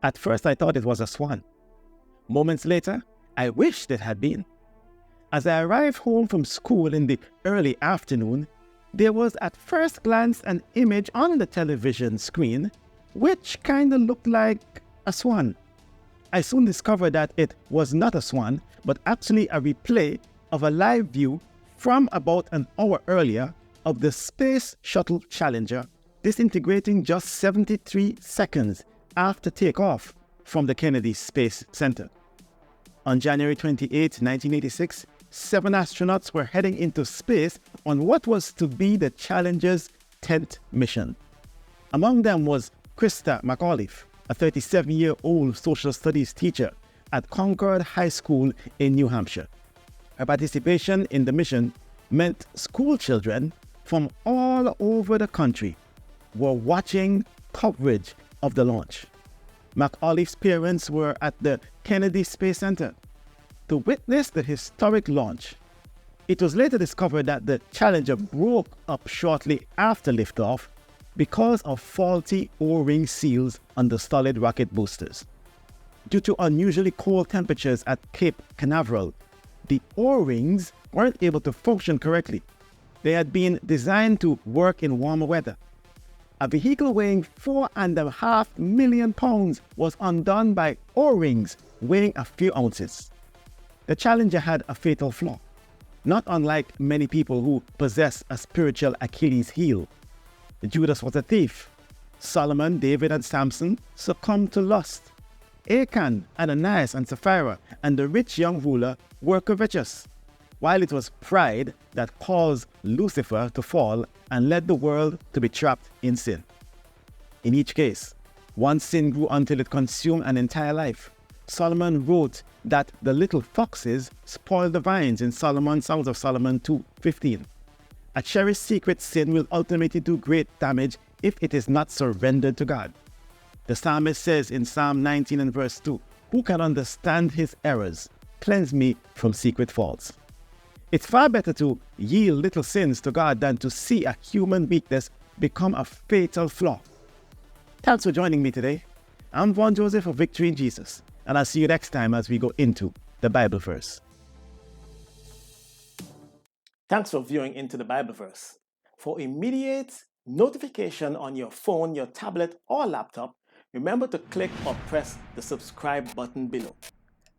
At first I thought it was a swan. Moments later, I wished it had been. As I arrived home from school in the early afternoon, there was at first glance an image on the television screen which kinda looked like a swan. I soon discovered that it was not a swan, but actually a replay of a live view from about an hour earlier of the Space Shuttle Challenger disintegrating just 73 seconds after takeoff from the Kennedy Space Center. On January 28, 1986, 7 astronauts were heading into space on what was to be the Challenger's 10th mission. Among them was Christa McAuliffe, a 37-year-old social studies teacher at Concord High School in New Hampshire. Her participation in the mission meant school children from all over the country were watching coverage of the launch. McAuliffe's parents were at the Kennedy Space Center to witness the historic launch. It was later discovered that the Challenger broke up shortly after liftoff because of faulty O-ring seals on the solid rocket boosters. Due to unusually cold temperatures at Cape Canaveral, the O-rings weren't able to function correctly. They had been designed to work in warmer weather. A vehicle weighing 4.5 million pounds was undone by O-rings weighing a few ounces. The Challenger had a fatal flaw. Not unlike many people who possess a spiritual Achilles heel, Judas was a thief. Solomon, David, and Samson succumbed to lust. Achan, Ananias, and Sapphira, and the rich young ruler were covetous, while it was pride that caused Lucifer to fall and led the world to be trapped in sin. In each case, one sin grew until it consumed an entire life. Solomon wrote that the little foxes spoiled the vines in Songs of Solomon 2:15. A cherished secret sin will ultimately do great damage if it is not surrendered to God. The psalmist says in Psalm 19 and verse 2, "Who can understand his errors? Cleanse me from secret faults." It's far better to yield little sins to God than to see a human weakness become a fatal flaw. Thanks for joining me today. I'm Von Joseph of Victory in Jesus, and I'll see you next time as we go into the Bible verse. Thanks for viewing Into the Bible Verse. For immediate notification on your phone, your tablet, or laptop, remember to click or press the subscribe button below.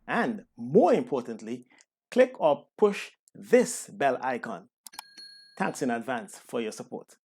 And more importantly, click or push this bell icon. Thanks in advance for your support.